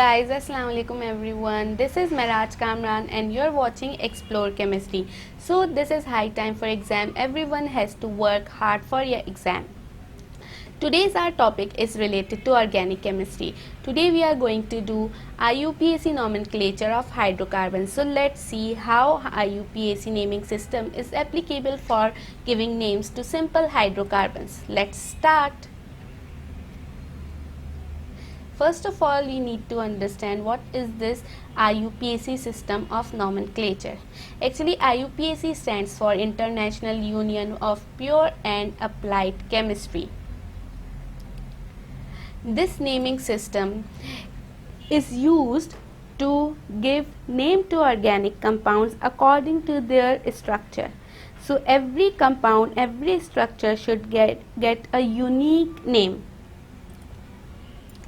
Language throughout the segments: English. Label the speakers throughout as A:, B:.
A: guys, Assalamu alaikum everyone. This is Miraj Kamran and you're watching Explore Chemistry. So this is high time for exam. Everyone has to work hard for your exam. Today's our topic is related to organic chemistry. Today we are going to do IUPAC nomenclature of hydrocarbons. So let's see how IUPAC naming system is applicable for giving names to simple hydrocarbons. Let's start. First of all, we need to understand what is this IUPAC system of nomenclature. Actually, IUPAC stands for International Union of Pure and Applied Chemistry. This naming system is used to give name to organic compounds according to their structure. So every compound, every structure should get a unique name.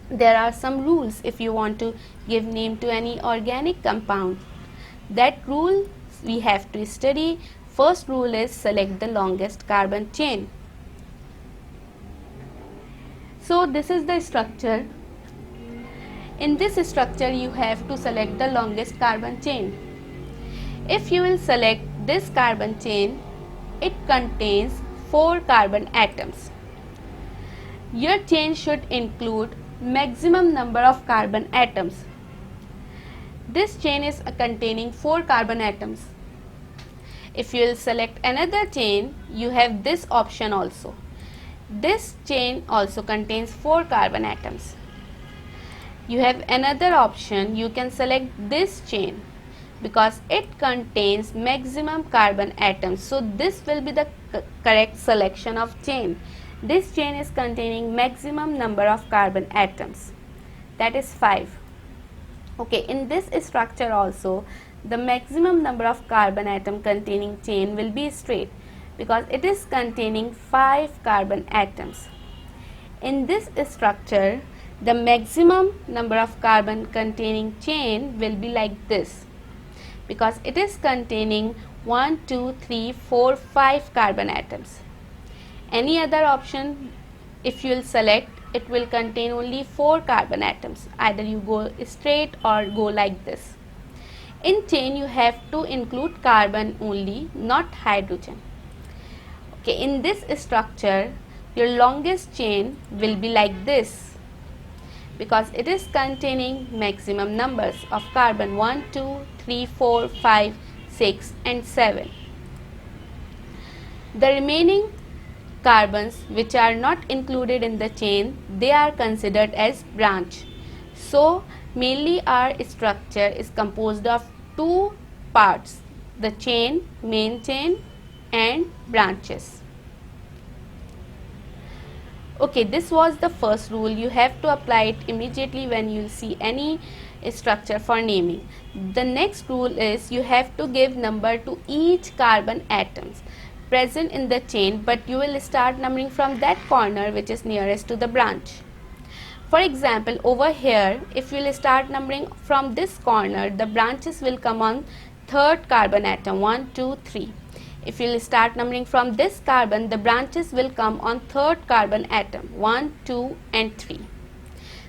A: There are some rules if you want to give name to any organic compound. That rule we have to study. First rule is select the longest carbon chain. So this is the structure. In this structure you have to select the longest carbon chain. If you will select this carbon chain, it contains 4 carbon atoms. Your chain should include maximum number of carbon atoms. This chain is containing 4 carbon atoms. If you will select another chain, you have this option also. This chain also contains 4 carbon atoms. You have another option, you can select this chain because it contains maximum carbon atoms. So this will be the correct selection of chain. This chain is containing maximum number of carbon atoms, that is 5. Okay, in this structure also the maximum number of carbon atom containing chain will be straight because it is containing 5 carbon atoms. In this structure the maximum number of carbon containing chain will be like this because it is containing 1, 2, 3, 4, 5 carbon atoms. Any other option, if you will select, it will contain only 4 carbon atoms. Either you go straight or go like this. In chain you have to include carbon only, not hydrogen. Okay, in this structure your longest chain will be like this because it is containing maximum numbers of carbon 1, 2, 3, 4, 5, 6 and 7. The remaining carbons which are not included in the chain, they are considered as branch. So mainly our structure is composed of 2 parts, the chain, main chain and branches. Okay, this was the first rule. You have to apply it immediately when you see any structure for naming. The next rule is you have to give number to each carbon atoms present in the chain, but you will start numbering from that corner which is nearest to the branch. For example, over here if you will start numbering from this corner, the branches will come on 3rd carbon atom 1, 2, 3. If you will start numbering from this carbon, the branches will come on 3rd carbon atom 1, 2 and 3.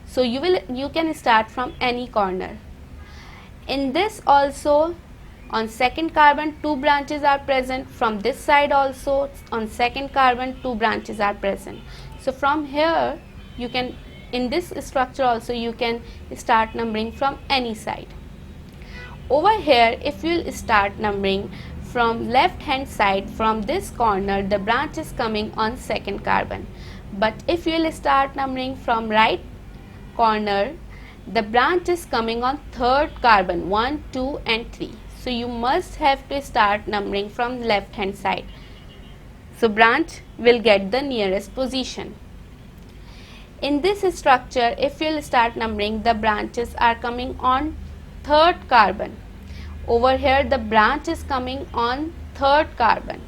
A: So you can start from any corner. In this also, on 2nd carbon 2 branches are present. From this side also on 2nd carbon 2 branches are present. So from here you can, in this structure also you can start numbering from any side. Over here if you will start numbering from left hand side, from this corner the branch is coming on 2nd carbon. But if you will start numbering from right corner, the branch is coming on 3rd carbon 1, 2 and 3. So you must have to start numbering from left hand side. So branch will get the nearest position. In this structure if you will start numbering, the branches are coming on 3rd carbon. Over here the branch is coming on 3rd carbon.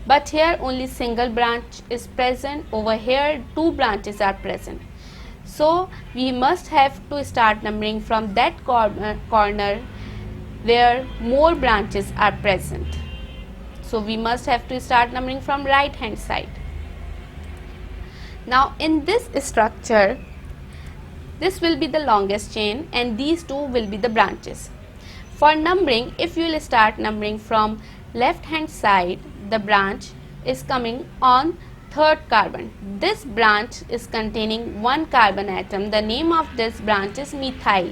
A: But here only single branch is present. Over here 2 branches are present. So we must have to start numbering from that corner where more branches are present. So we must have to start numbering from right hand side. Now in this structure This will be the longest chain and these two will be the branches. For numbering, if you will start numbering from left hand side, the branch is coming on third carbon. This branch is containing one carbon atom. The name of this branch is methyl.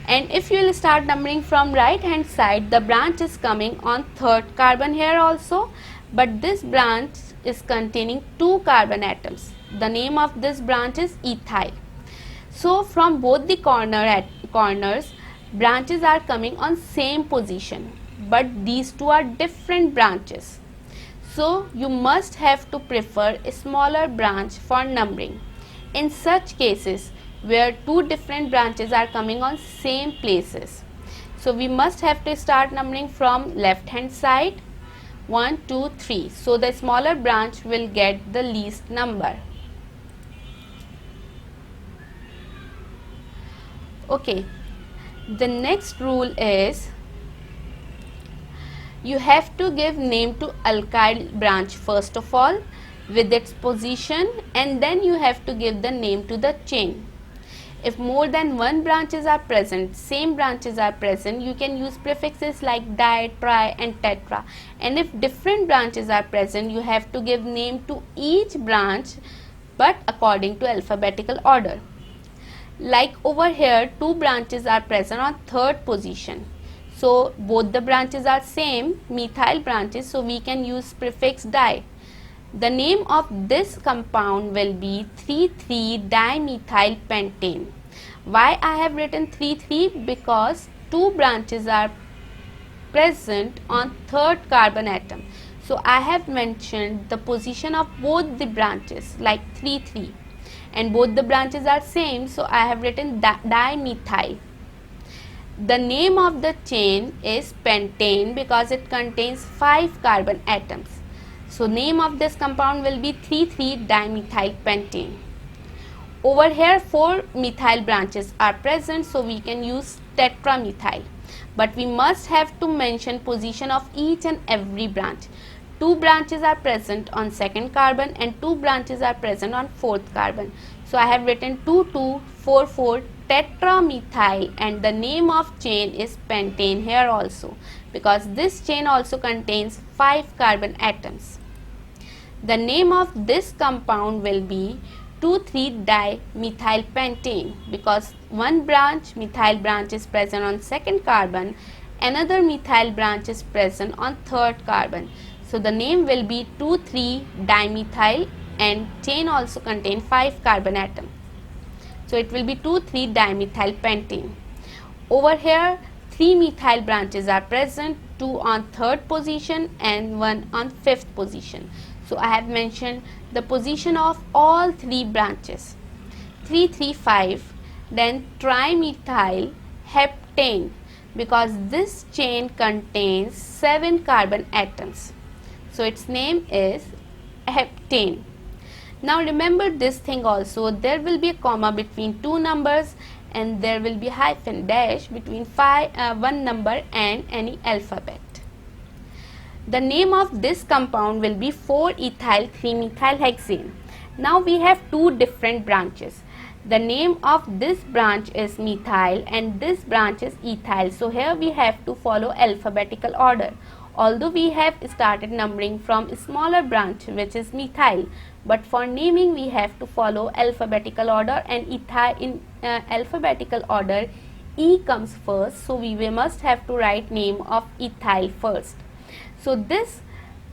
A: And if you will start numbering from right hand side, the branch is coming on third carbon here also, but this branch is containing two carbon atoms. The name of this branch is ethyl. So from both the corners, branches are coming on same position, but these two are different branches. So you must have to prefer a smaller branch for numbering. In such cases where two different branches are coming on same places, so we must have to start numbering from left hand side, 1, 2, 3. So the smaller branch will get the least number. Okay, the next rule is you have to give name to alkyl branch first of all with its position, and then you have to give the name to the chain. If more than one branches are present, same branches are present, you can use prefixes like di, tri and tetra. And if different branches are present, you have to give name to each branch but according to alphabetical order. Like over here, two branches are present on third position. So both the branches are same, methyl branches, so we can use prefix di. The name of this compound will be 3,3-dimethyl pentane. Why I have written 3,3? Because two branches are present on third carbon atom. So I have mentioned the position of both the branches like 3,3, and both the branches are same, so I have written dimethyl. The name of the chain is pentane because it contains 5 carbon atoms. So name of this compound will be 3,3-dimethyl pentane. Over here 4 methyl branches are present, so we can use tetramethyl. But we must have to mention position of each and every branch. 2 branches are present on second carbon and 2 branches are present on fourth carbon. So I have written 2,2,4,4 tetramethyl, and the name of chain is pentane here also because this chain also contains 5 carbon atoms. The name of this compound will be 2,3-dimethyl pentane because one branch, methyl branch, is present on second carbon, another methyl branch is present on third carbon. So the name will be 2,3-dimethyl, and chain also contain 5 carbon atoms. So it will be 2,3-dimethyl pentane. Over here 3 methyl branches are present, 2 on third position and 1 on fifth position. So I have mentioned the position of all 3 branches. 3, 3, 5. Then trimethyl heptane because this chain contains 7 carbon atoms. So its name is heptane. Now remember this thing also, there will be a comma between two numbers and there will be hyphen dash between one number and any alphabet. The name of this compound will be 4-ethyl 3-methylhexane. Now we have two different branches. The name of this branch is methyl and this branch is ethyl. So here we have to follow alphabetical order. Although we have started numbering from a smaller branch which is methyl, but for naming we have to follow alphabetical order, and in alphabetical order E comes first, so we must have to write name of ethyl first. So this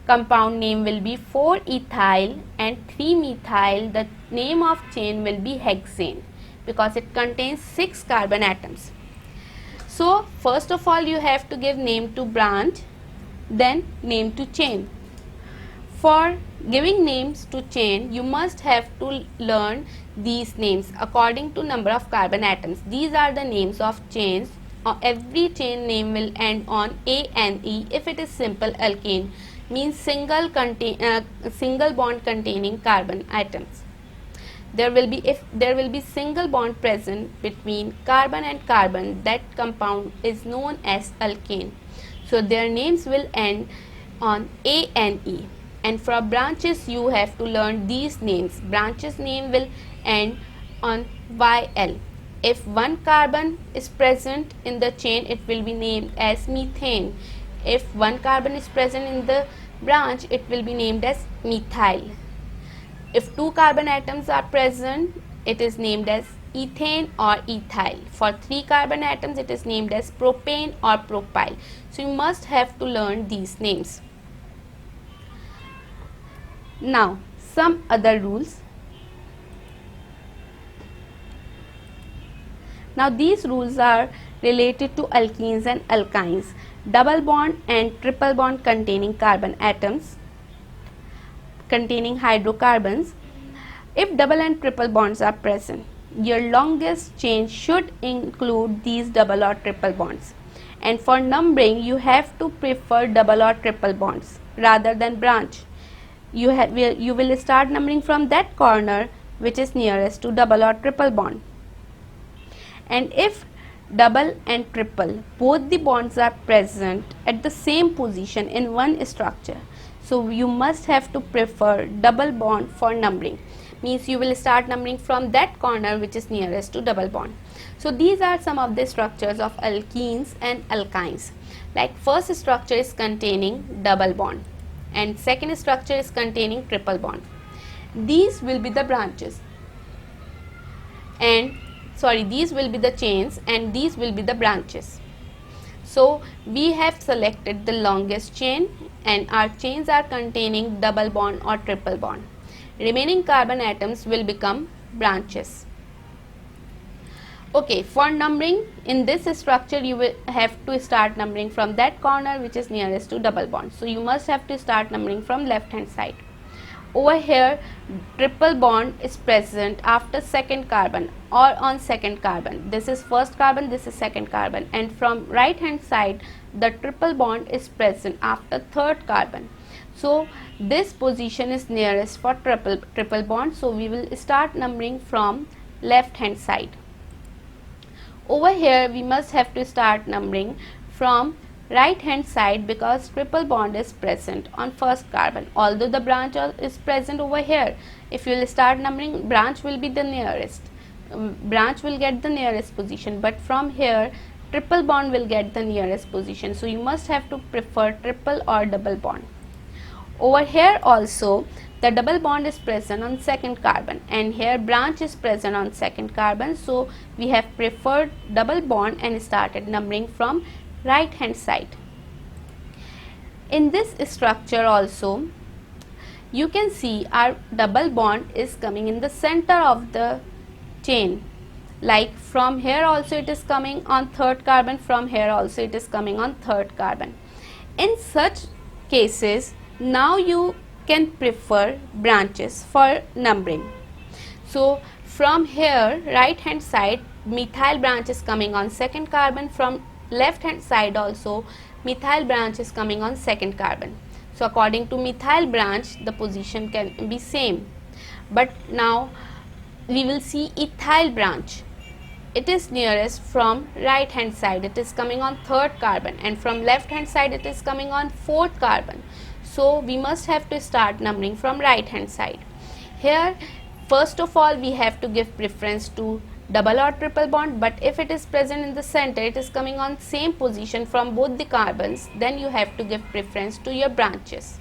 A: compound name will be 4-ethyl and 3-methyl. The name of chain will be hexane because it contains 6 carbon atoms. So first of all you have to give name to branch, then name to chain. For giving names to chain, you must have to learn these names according to number of carbon atoms. These are the names of chains. Every chain name will end on ane. If it is simple alkane, means single bond containing carbon atoms. If there will be single bond present between carbon and carbon, that compound is known as alkane. So their names will end on ane. And for branches you have to learn these names. Branches name will end on YL. If one carbon is present in the chain, it will be named as methane. If one carbon is present in the branch, it will be named as methyl. If two carbon atoms are present, it is named as ethane or ethyl. For three carbon atoms, it is named as propane or propyl. So you must have to learn these names. Now some other rules. Now these rules are related to alkenes and alkynes, double bond and triple bond containing carbon atoms containing hydrocarbons. If double and triple bonds are present, your longest chain should include these double or triple bonds. And for numbering, you have to prefer double or triple bonds rather than branch. You will start numbering from that corner which is nearest to double or triple bond. And if double and triple, both the bonds are present at the same position in one structure, so you must have to prefer double bond for numbering. Means you will start numbering from that corner which is nearest to double bond. So these are some of the structures of alkenes and alkynes. Like first structure is containing double bond and second structure is containing triple bond. These will be the branches and these will be the chains and these will be the branches. So we have selected the longest chain and our chains are containing double bond or triple bond. Remaining carbon atoms will become branches. Okay, for numbering in this structure, you will have to start numbering from that corner which is nearest to double bond. So you must have to start numbering from left hand side. Over here, triple bond is present after second carbon or on second carbon. This is first carbon, this is second carbon, and from right hand side the triple bond is present after third carbon. So this position is nearest for triple bond, so we will start numbering from left hand side. Over here we must have to start numbering from right hand side because triple bond is present on first carbon, although the branch is present over here. If you will start numbering, branch will be the nearest, branch will get the nearest position, but from here triple bond will get the nearest position, so you must have to prefer triple or double bond. Over here also the double bond is present on second carbon and here branch is present on second carbon, so we have preferred double bond and started numbering from right hand side. In this structure also you can see our double bond is coming in the center of the chain. Like from here also it is coming on third carbon, from here also it is coming on third carbon. In such cases, now you can prefer branches for numbering. So from here right hand side methyl branch is coming on second carbon, from left hand side also methyl branch is coming on second carbon. So according to methyl branch the position can be same, but now we will see ethyl branch. It is nearest from right hand side, it is coming on third carbon, and from left hand side it is coming on fourth carbon. So we must have to start numbering from right hand side. Here first of all we have to give preference to double or triple bond, but if it is present in the center, it is coming on same position from both the carbons, then you have to give preference to your branches.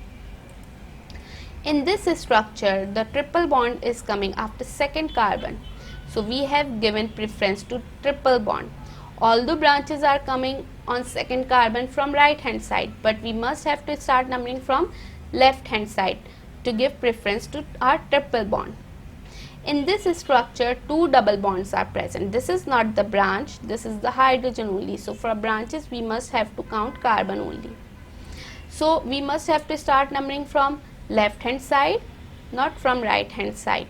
A: In this structure the triple bond is coming after second carbon, so we have given preference to triple bond. Although branches are coming on second carbon from right hand side, but we must have to start numbering from left hand side to give preference to our triple bond. In this structure two double bonds are present. This is not the branch, this is the hydrogen only. So for branches we must have to count carbon only. So we must have to start numbering from left hand side, not from right hand side.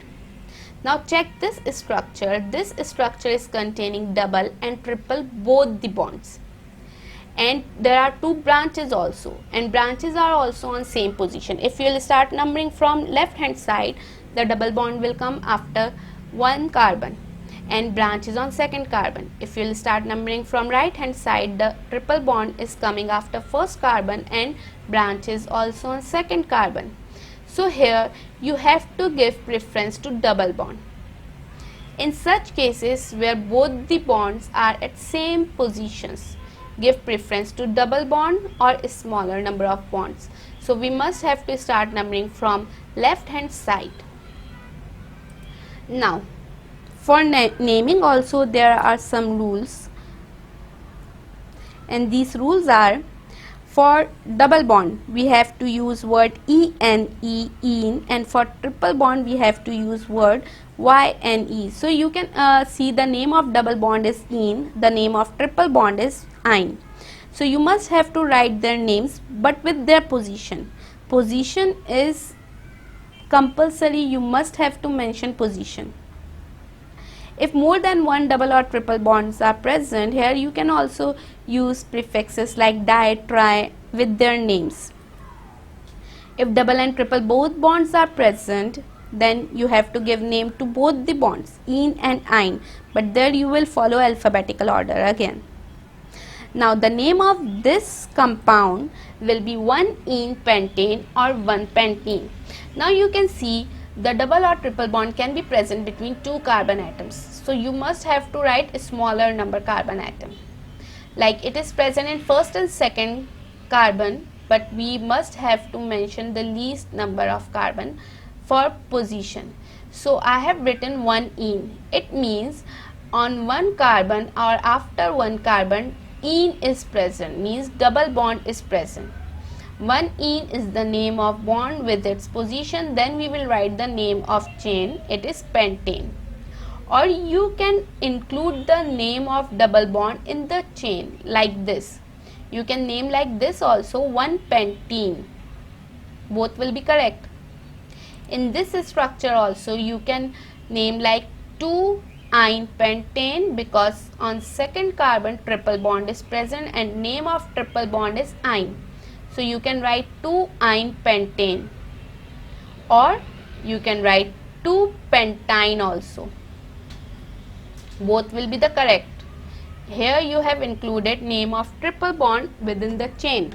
A: Now check this structure. This structure is containing double and triple both the bonds. And there are two branches also, and branches are also on same position. If you will start numbering from left hand side, the double bond will come after one carbon and branch is on second carbon. If you will start numbering from right hand side, the triple bond is coming after first carbon and branch is also on second carbon. So here you have to give preference to double bond. In such cases where both the bonds are at same positions, give preference to double bond or a smaller number of bonds. So we must have to start numbering from left hand side. Now for naming also there are some rules, and these rules are: for double bond we have to use word ene, een, and for triple bond we have to use word yne. So you can see the name of double bond is ene, the name of triple bond is ein. So you must have to write their names but with their position. Position is compulsory, you must have to mention position. If more than one double or triple bonds are present, here you can also use prefixes like di, tri with their names. If double and triple both bonds are present, then you have to give name to both the bonds, een and ein, but there you will follow alphabetical order again. Now the name of this compound will be 1-ene pentane or 1-pentene. Now you can see the double or triple bond can be present between two carbon atoms. So you must have to write a smaller number carbon atom. Like it is present in first and second carbon, but we must have to mention the least number of carbon for position. So I have written 1-ene. It means on one carbon or after one carbon, ene is present, means double bond is present. 1-ene is the name of bond with its position. Then we will write the name of chain, it is pentane. Or you can include the name of double bond in the chain like this. You can name like this also, 1-pentene. Both will be correct. In this structure also you can name like 2-ene pentane, because on second carbon triple bond is present and name of triple bond is ine. So you can write 2-ene pentane, or you can write 2-pentyne also. Both will be the correct. Here you have included name of triple bond within the chain.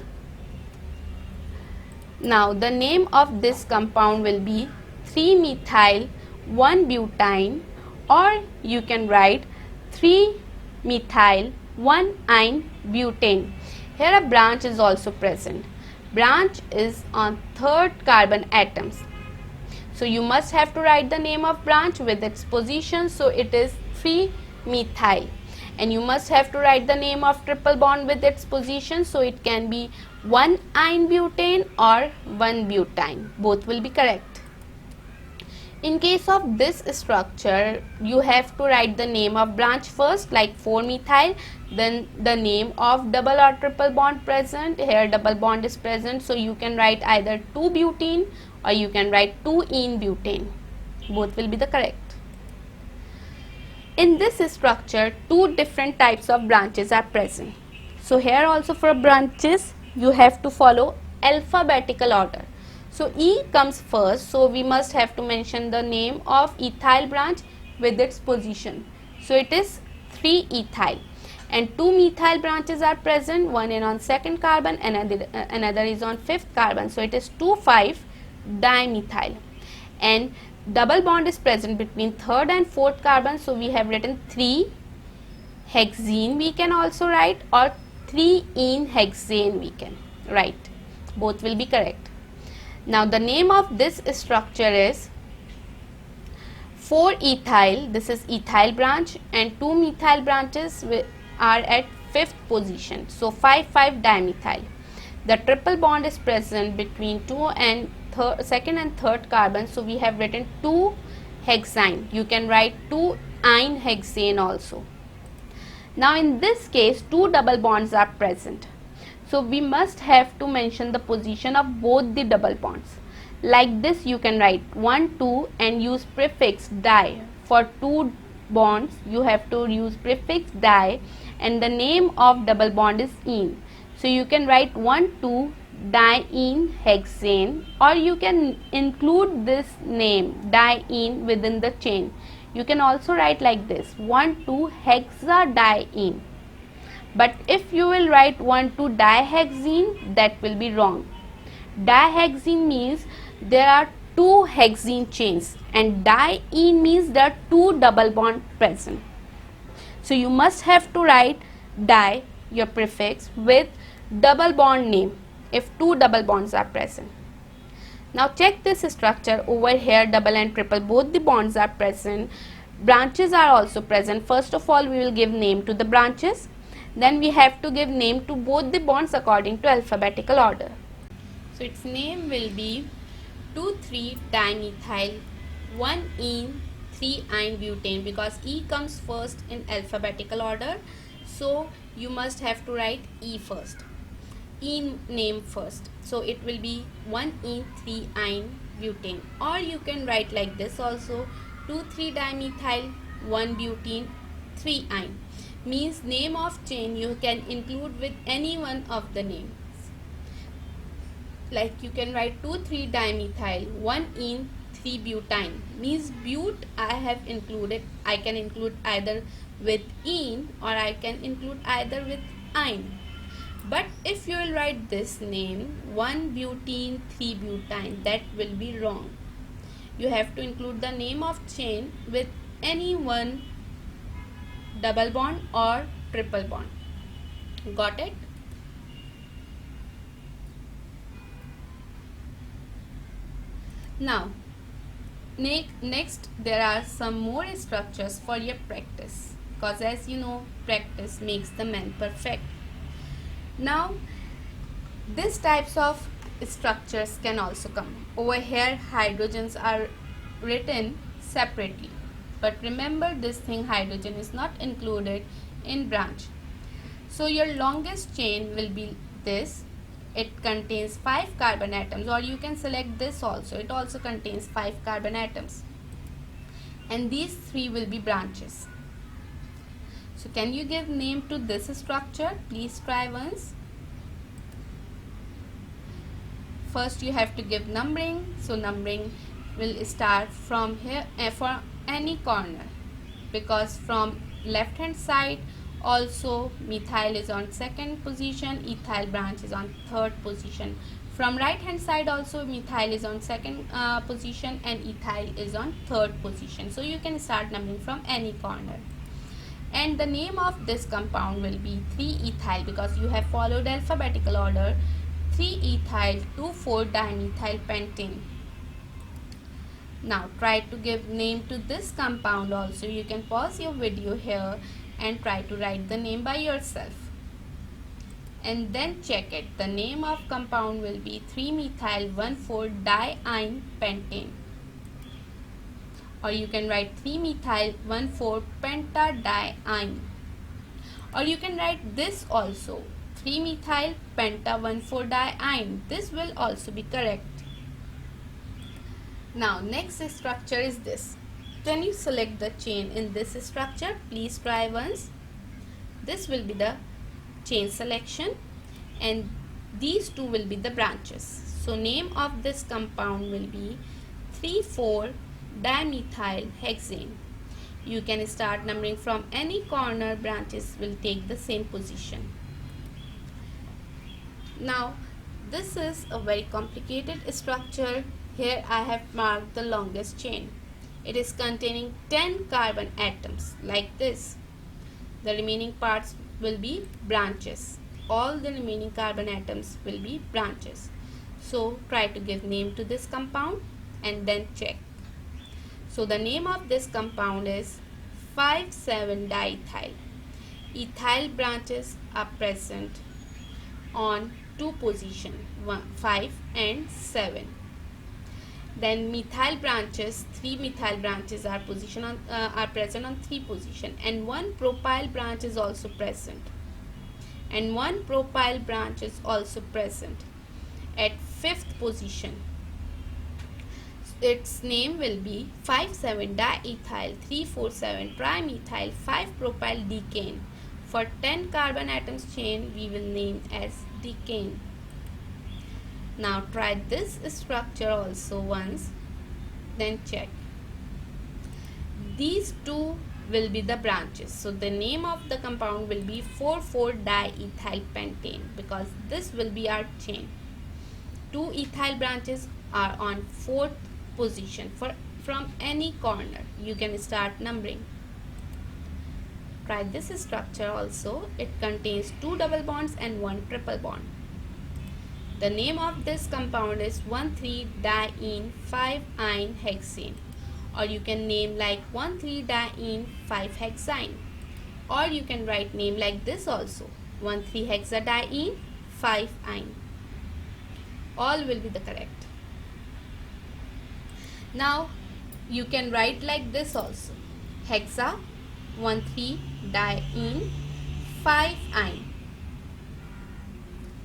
A: Now the name of this compound will be 3-methyl 1-butyne, or you can write 3-methyl 1-ine butane. Here a branch is also present. Branch is on third carbon atoms. So you must have to write the name of branch with its position. So it is 3-methyl. And you must have to write the name of triple bond with its position. So it can be 1-ine butane or 1-butyne. Both will be correct. In case of this structure, you have to write the name of branch first, like 4-methyl, then the name of double or triple bond present. Here double bond is present, so you can write either 2-butene or you can write 2-ene butane. Both will be the correct. In this structure, two different types of branches are present. So here also for branches, you have to follow alphabetical order. So E comes first, so we must have to mention the name of ethyl branch with its position. So it is 3-ethyl, and 2 methyl branches are present, one is on second carbon and another is on fifth carbon. So it is 2,5-dimethyl, and double bond is present between third and fourth carbon. So we have written 3-hexene we can also write, or 3-ene hexane we can write. Both will be correct. Now the name of this structure is 4-ethyl, this is ethyl branch, and 2 methyl branches are at fifth position. So 5,5-dimethyl. The triple bond is present between second and third carbon. So we have written 2-hexane. You can write 2-ine hexane also. Now in this case, two double bonds are present. So we must have to mention the position of both the double bonds. Like this you can write 1, 2 and use prefix di. For two bonds you have to use prefix di, and the name of double bond is ene. So you can write 1,2-diene hexane, or you can include this name diene within the chain. You can also write like this 1,2-hexadiene. But if you will write 1,2-dihexene, that will be wrong. Dihexene means there are two hexene chains, and diene means there are two double bond present. So you must have to write di, your prefix, with double bond name if two double bonds are present. Now check this structure over here, double and triple, both the bonds are present. Branches are also present. First of all, we will give name to the branches. Then we have to give name to both the bonds according to alphabetical order. So its name will be 2,3-dimethyl 1-ene 3-ine butane, because E comes first in alphabetical order. So you must have to write E first. Ene name first. So it will be 1-ene 3-ine butane, or you can write like this also, 2,3-dimethyl 1-butene 3-ine. Means name of chain you can include with any one of the names. Like you can write 2,3-dimethyl 1-ene 3-butane. Means but I can include either with ene or I can include either with ine. But if you will write this name 1-butene 3-butane, that will be wrong. You have to include the name of chain with any one double bond or triple bond. Got it? Now next there are some more structures for your practice, because as you know, practice makes the man perfect. Now these types of structures can also come. Over here hydrogens are written separately, but remember this thing, hydrogen is not included in branch. So your longest chain will be this. It contains 5 carbon atoms, or you can select this also. It also contains 5 carbon atoms, and these 3 will be branches. So can you give name to this structure? Please try once. First you have to give numbering. So numbering will start from here for any corner, because from left hand side also methyl is on second position, ethyl branch is on third position. From right hand side also methyl is on second position and ethyl is on third position. So you can start numbering from any corner. And the name of this compound will be 3-ethyl, because you have followed alphabetical order. 3-ethyl 2,4-dimethyl pentane. Now try to give name to this compound also. You can pause your video here and try to write the name by yourself, and then check it. The name of compound will be 3-methyl 1,4-diene pentane, or you can write 3-methyl 1,4-pentadiene, or you can write this also, 3-methyl penta 1,4-diene. This will also be correct. Now next structure is this. Can you select the chain in this structure? Please try once. This will be the chain selection, and these two will be the branches. So name of this compound will be 3,4-dimethyl hexane. You can start numbering from any corner. Branches will take the same position. Now this is a very complicated structure. Here I have marked the longest chain. It is containing 10 carbon atoms like this. The remaining parts will be branches. All the remaining carbon atoms will be branches. So try to give name to this compound and then check. So the name of this compound is 5,7-diethyl. Ethyl branches are present on two positions, 5 and 7. Then methyl branches, 3 methyl branches are present on 3 position, and 1 propyl branch is also present, and 1 propyl branch is also present at 5th position. Its name will be 5,7-diethyl 3,4,7-trimethyl 5-propyl decane. For 10 carbon atoms chain, we will name as decane. Now try this structure also once, then check. These two will be the branches. So the name of the compound will be 4,4-diethyl pentane, because this will be our chain. 2 ethyl branches are on 4th position from any corner. You can start numbering. Try this structure also. It contains 2 double bonds and 1 triple bond. The name of this compound is 1,3-diene 5-ine hexane, or you can name like 1,3-diene 5-hexyne, or you can write name like this also, 1,3-hexadiene 5-ine. All will be the correct. Now you can write like this also, hexa 1,3-diene 5-ine.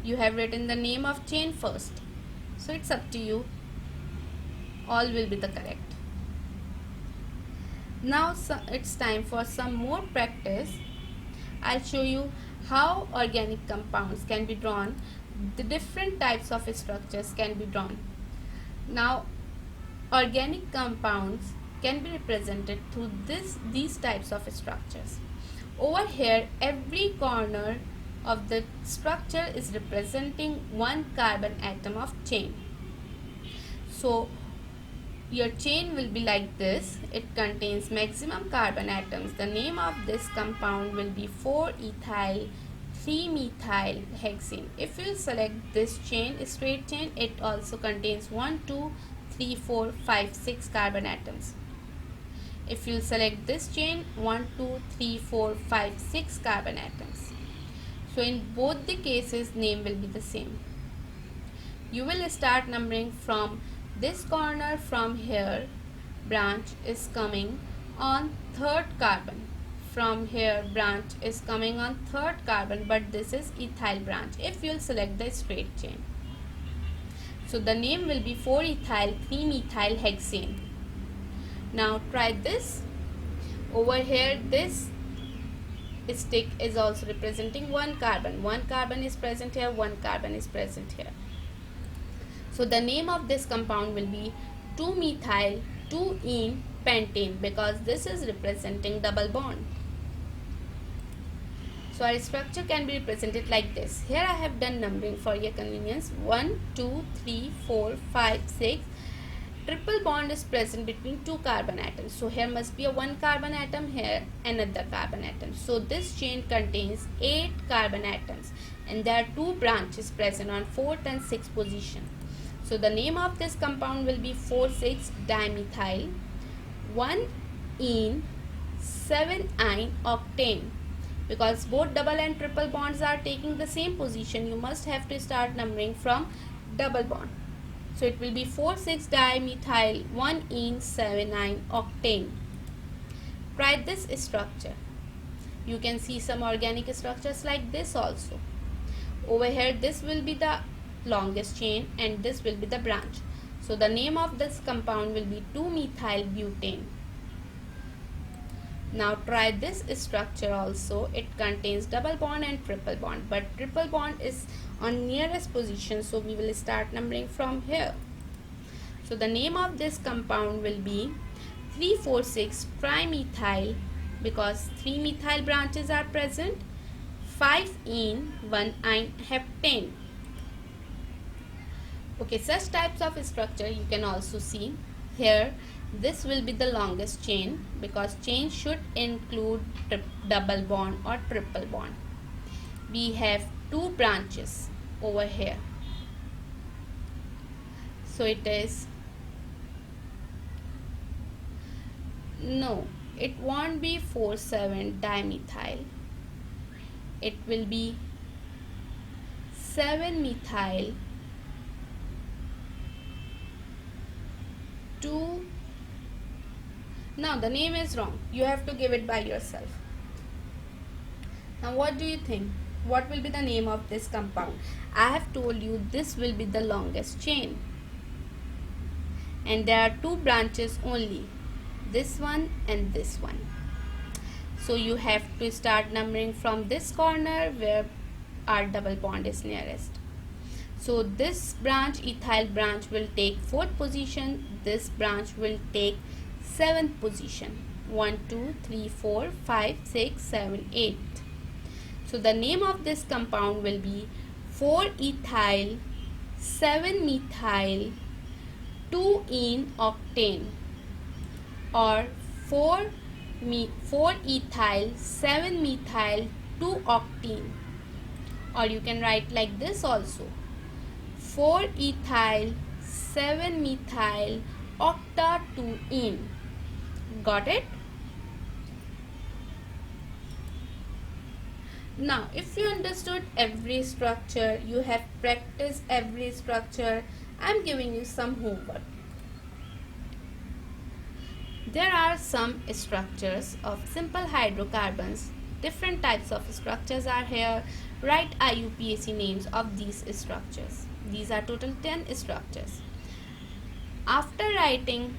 A: You have written the name of chain first, so it's up to you. All will be the correct. Now it's time for some more practice. I'll show you how organic compounds can be drawn. The different types of structures can be drawn. Now organic compounds can be represented through these types of structures. Over here, every corner of the structure is representing one carbon atom of chain. So your chain will be like this. It contains maximum carbon atoms. The name of this compound will be 4-ethyl 3-methyl hexane. If you select this chain, straight chain, it also contains 1, 2, 3, 4, 5, 6 carbon atoms. If you select this chain, 1, 2, 3, 4, 5, 6 carbon atoms. So in both the cases, name will be the same. You will start numbering from this corner. From here, branch is coming on 3rd carbon. From here, branch is coming on 3rd carbon, but this is ethyl branch if you will select the straight chain. So the name will be 4-ethyl 3-methyl hexane. Now try this. Over here, this stick is also representing one carbon. One carbon is present here, one carbon is present here. So the name of this compound will be 2-methyl 2-ene pentane, because this is representing double bond. So our structure can be represented like this. Here I have done numbering for your convenience. 1, 2, 3, 4, 5, 6. Triple bond is present between 2 carbon atoms. So here must be a 1 carbon atom, here another carbon atom. So this chain contains 8 carbon atoms, and there are 2 branches present on 4th and 6th position. So the name of this compound will be 4,6-dimethyl 1-ene 7-ine octane. Because both double and triple bonds are taking the same position, you must have to start numbering from double bond. So it will be 4,6-dimethyl 1-ene 7-ine octane. Try this structure. You can see some organic structures like this also. Over here, this will be the longest chain and this will be the branch. So the name of this compound will be 2-methyl butane. Now try this structure also. It contains double bond and triple bond, but triple bond is on nearest position, so we will start numbering from here. So the name of this compound will be 3,4,6 trimethyl, because 3 methyl branches are present, 5-ene 1-ine heptane. Okay, such types of structure you can also see here. This will be the longest chain, because chain should include double bond or triple bond. We have 2 branches over here. So it is, no, it won't be 4,7-dimethyl. It will be 7-methyl 2. Now the name is wrong. You have to give it by yourself. Now what do you think? What will be the name of this compound? I have told you this will be the longest chain. And there are 2 branches only. This one and this one. So you have to start numbering from this corner where our double bond is nearest. So this branch, ethyl branch, will take 4th position. This branch will take 7th position. 1, 2, 3, 4, 5, 6, 7, 8. So the name of this compound will be 4-ethyl 7-methyl 2-ene octane, or 4-ethyl 7-methyl 2-octene, or you can write like this also, 4-ethyl 7-methyl octa-2-ene. Got it? Now, if you understood every structure, you have practiced every structure, I am giving you some homework. There are some structures of simple hydrocarbons. Different types of structures are here. Write IUPAC names of these structures. These are total 10 structures. After writing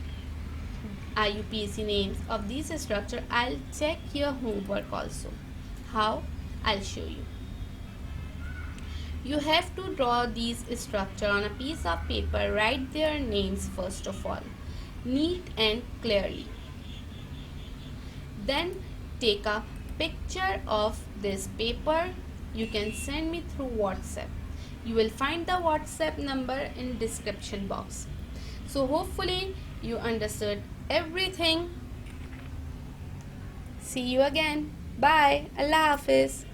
A: IUPAC names of these structures, I'll check your homework also. How? I'll show you. You have to draw these structures on a piece of paper. Write their names first of all, neat and clearly. Then take a picture of this paper. You can send me through WhatsApp. You will find the WhatsApp number in description box. So hopefully you understood everything. See you again. Bye. Allah Hafiz.